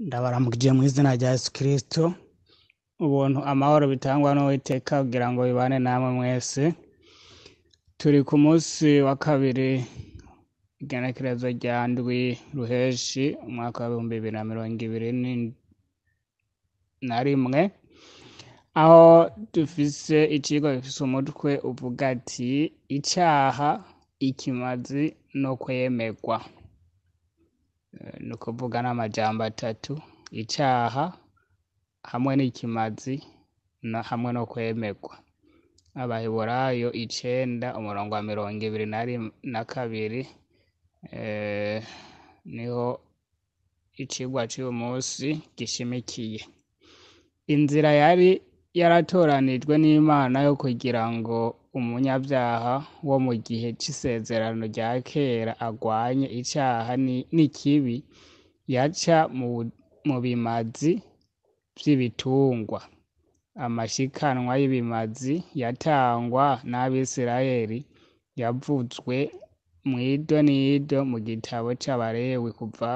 Ndabaramukije mu izina rya Yesu Kristo, ubuntu amahoro bitangwa n'Uwiteka kugira ngo bibane namwe mwese. Turi ku munsi wa kabiri igenekerezo rya ndwi ruheshi umwaka wa 2021, aho dufise icigwa gifise umutwe uvuga ati icyaha, ikimazi no kwemegwa. Ni ukuvuga n'amajambo atatu: icyaha hamwe n'ikimazi hamwe no kwemegwa. Abaheburayo 9:22 niho icigwa c'uyu munsi gishimikiye. Inzira yari yaratoranijwe n'Imana yo kugira ngo umunyabyaha wo mu gihe c'isezerano rya kera agwanye icyaha n'ikibi yaca mu bimazi vy'ibitungwa. Amashikanwa y'ibimazi yatangwa n'Abisirayeli yavuzwe mw'ido n'ido mu gitabo c'Abalewi kuva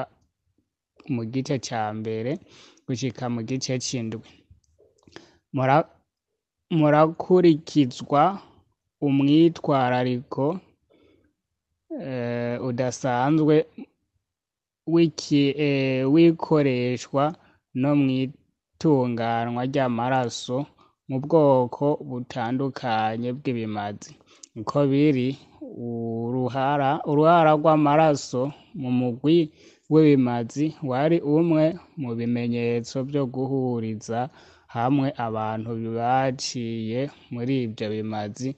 mu gice ca mbere gushika mu gice c'indwi. Murakurikizwa umwitwarariko udasanzwe w'ikoreshwa no mw'itunganwa ry'amaraso mu bwoko butandukanye bw'ibimazi. Uko biri, uruhara rw'amaraso mu mugwi w'ibimazi wari umwe mu bimenyetso vyo guhuriza hamwe abantu baciye muri ivyo bimazi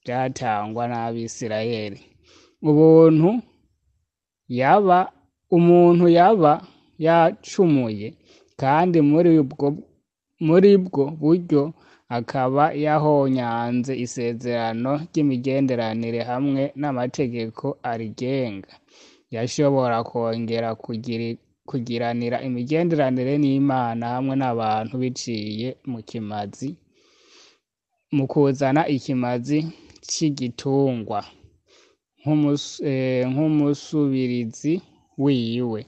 vyatangwa n'Abisirayeli. Umuntu yaba yacumuye kandi muri bwo buryo akaba yahonyanze isezerano ry'imigenderanire hamwe n'amategeko arigenga, yashobora kongera kugiranira imigenderanire n'Imana hamwe n'abantu biciye mu kuzana ikimazi c'igitungwa nk'umusubirizi wiwe.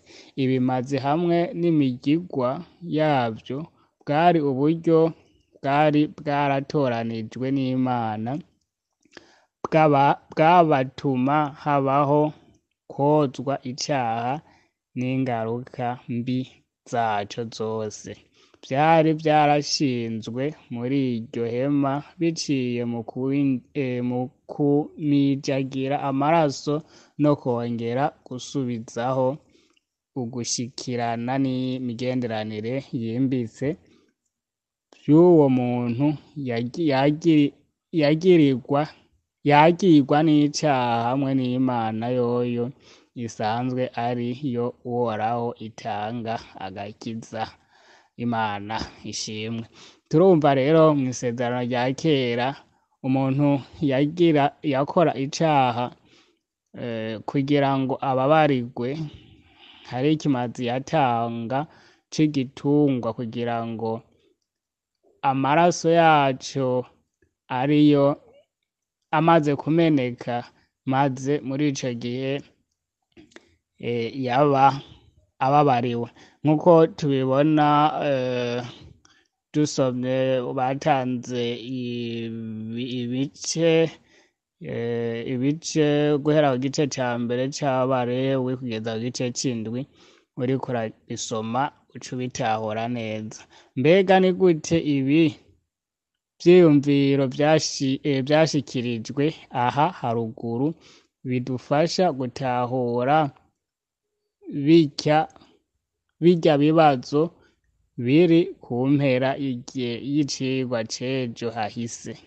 Ibimazi hamwe n'imigigwa yavyo bwari uburyo bwari bwaratoranijwe n'Imana bwabatuma habaho kwozwa icaha n'ingaruka mbi zaco zose. Vyari vyarashinzwe muri iryo hema biciye mu kumijagira amaraso no kongera gusubizaho ugushikirana n'imigenderanire yimbitse vy'uwo muntu yagirwa n'icaha hamwe n'Imana yoyo isanzwe ari yo Uhoraho itanga agakiza. Imana ishimwe. Turumva rero mw'isezerano rya kera umuntu yakora icaha kugira ngo ababarirwe, hari ikimazi yatanga c'igitungwa kugira ngo amaraso yaco ariyo amaze kumeneka, maze muri ico gihe yaba ababariwe. Nk'uko tubibona dusomye, batanze ibice guhera ku gice ca mbere c'Abalewi kugeza ku gice c'indwi. Uriko urabisoma uca ubitahura neza. Mbega ni gute ibi vyiyumviro vyashikirijwe aha haruguru bidufasha gutahura birya bibazo biri ku mpera y'icigwa c'ejo hahise?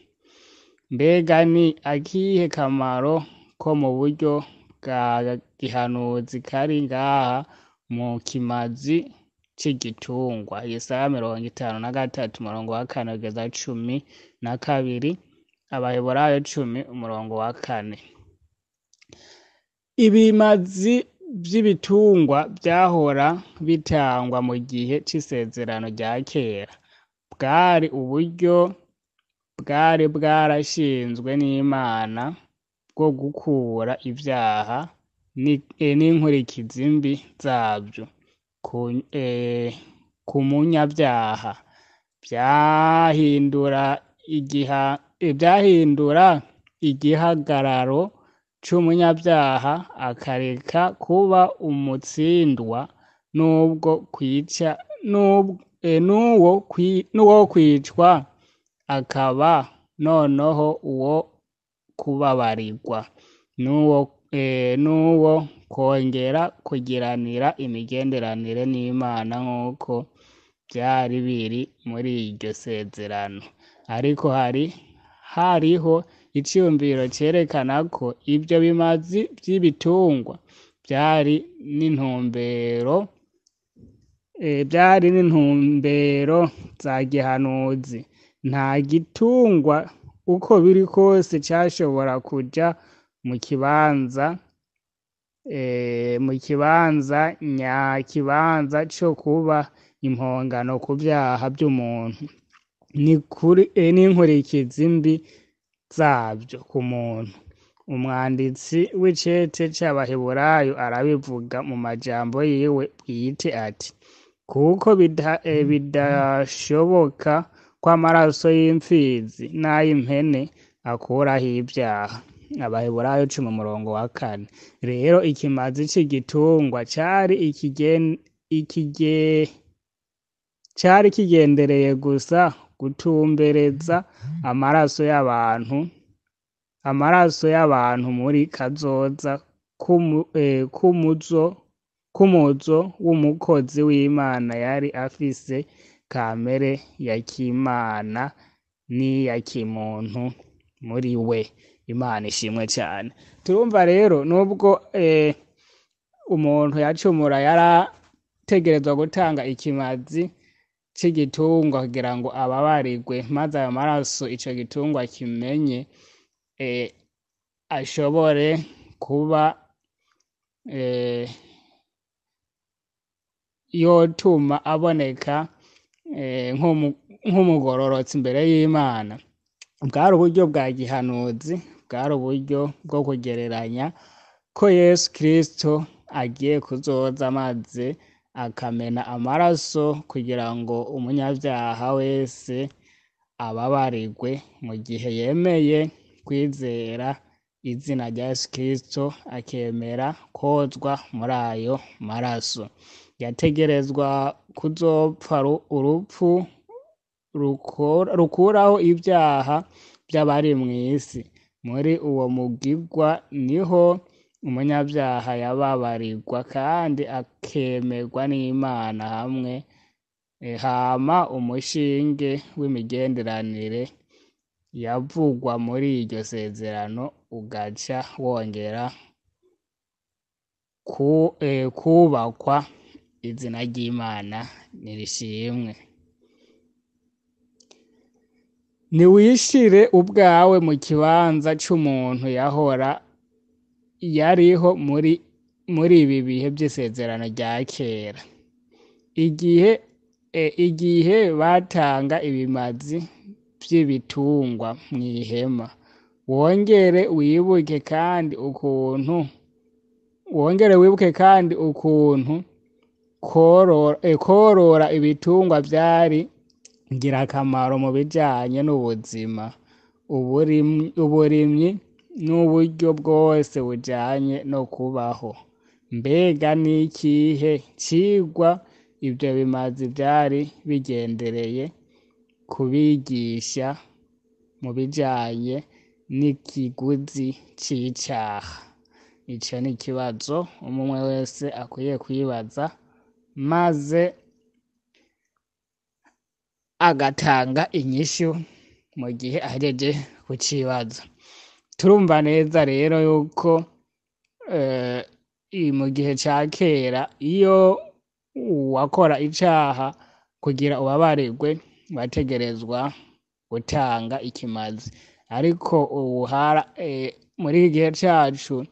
Mbega ni akihe kamaro ko mu buryo bwa gihanuzi kari ngaha mu kimazi c'igitungwa? Yesaya 53:4-12, Abaheburayo 10:4. Ibimazi vy'ibitungwa vyahora bitangwa mu gihe c'isezerano rya kera bwari uburyo bwari bwarashinzwe n'Imana bwo gukura ivyaha n'inkurikizi mbi zavyo. ku munyabyaha, byahindura igihagararo c'umunyabyaha akareka kuba umutsindwa n'uwo kwicwa, akaba noneho uwo kubabarirwa, n'uwo kongera kugiranira imigenderanire n'Imana nk'uko byari biri muri iryo sezerano. Ariko hariho iciyumviro cerekana ko ibyo bimazi vy'ibitungwa byari n'intumbero za gihanuzi. Nta gitungwa uko biri kose cashobora kuja mu kibanza co kuba impongano ku vyaha vy'umuntu n'inkurikizi mbi zavyo ku muntu. Umwanditsi w'icete c'Abaheburayo arabivuga mu majambo yiwe bwite ati: kuko bidashoboka ko amaraso y'impfizi n'ay'impene akuraho ibyaha. Abaheburayo 10:4. Rero ikimazi c'igitungwa cari kigendereye gusa gutumbereza amaraso y'abantu muri kazoza k'umuzo w'umukozi w'Imana yari afise kamere ya kimana n'iya kimuntu muri we. Imana ishimwe cyane. Turumva rero nubwo umuntu yacumura yarategerezwa gutanga ikimazi c'igitungwa kugira ngo ababarirwe, maze ayo maraso ico gitungwa kimenye ashobore kuba yotuma aboneka nk'umugororotsi imbere y'Imana. Bwari uburyo bwa gihanuzi, bwari uburyo bwo kugereranya ko Yesu Kristo agiye kuzoza maze akamena amaraso kugira ngo umunyabyaha wese ababarirwe mu gihe yemeye kwizera izina rya Yesu Kristo, akemera kozwa muri ayo maraso. Yategerezwa kuzopfa urupfu rukuraho ibyaha by'abari mw'isi. Muri uwo mugigwa niho umunyabyaha yababarirwa kandi akemegwa n'Imana hama umushinge w'imigenderanire yavugwa muri iryo sezerano ugaca wongera kubakwa. Izina ry'Imana nirishimwe. Niwishire ubwawe mu kibanza c'umuntu yahora yariho muri ibi bihe by'isezerano rya kera, igihe batanga ibimazi vy'ibitungwa mw'ihema. Wongere wibuke kandi ukuntu korora ibitungwa vyari ngirakamaro mu bijanye n'ubuzima, uburimyi n'uburyo bwose bujanye no kubaho. Mbega n'ikihe cigwa ivyo bimazi vyari bigendereye kubigisha mu bijanye n'ikiguzi c'icaha? Ico ni ikibazo umwe wese akwiye kwibaza, maze agatanga inyishu mu gihe ahejeje kucibaza. Turumva neza rero yuko mu gihe ca kera iyo wakora icaha kugira ubabarirwe wategerezwa gutanga ikimazi. Ariko ubu muri iki gihe cacu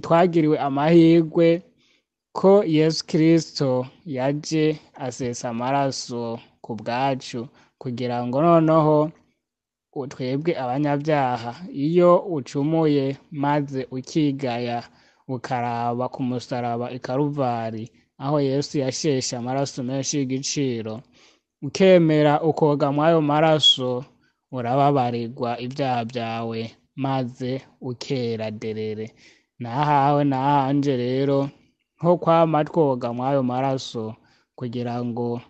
twagiriwe amahirwe ko Yesu Kristo yaje asesa amaraso ku bwacu kugira ngo noneho twebwe abanyabyaha, iyo ucumuye maze ukigaya ukaraba ku musaraba i Karuvari aho Yesu yasheshe amaraso menshi y'igiciro, ukemera ukoga mw'ayo maraso, urababarirwa ibyaha byawe maze ukera derere. Nahawe nahanje rero nko kwama twoga mw'ayo maraso kugira ngo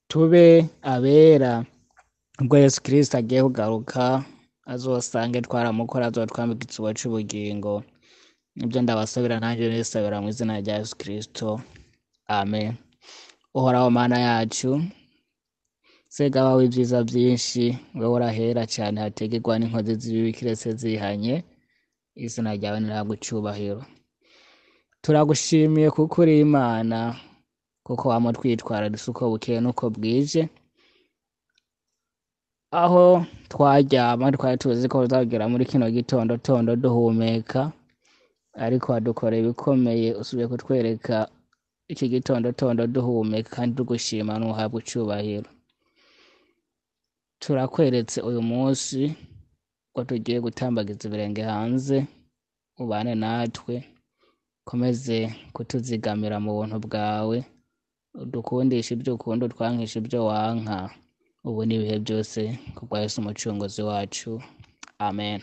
tube abera, ubwo Yesu Kristo agiye kugaruka azosange twaramukora, azotwambika igitsibo c'ubugingo. Nibyo ndabasabira nanjye nisabira mu izina rya Yesu Kristo, amen. Uhoraho Mana yacu, Segaba w'ivyiza vyinshi, wewe urahera cane hategerwa n'inkozi z'ibibi kiretse zihanye, izina ryawe nirihabwe icubahiro. Turagushimiye kuko uri Imana, kuko wama utwitwararitse uko bukeye n'uko bwije. Aho twaryama twari tuzi ko tuzagera muri kino gitondo duhumeka, ariko wadukoreye ibikomeye, usubiye kutwereka iki gitondo duhumeka, kandi tugushima n'uhabwe icubahiro. Turakweretse uyu munsi ko tugiye gutambagiza ibirenge hanze, ubane natwe, komeze kutuzigamira mu buntu bwawe, udukundisha ibyo ukunda, utwankisha ibyo wanka, ubu n'ibihe byose, kubwa Yesu umucunguzi wacu, amen.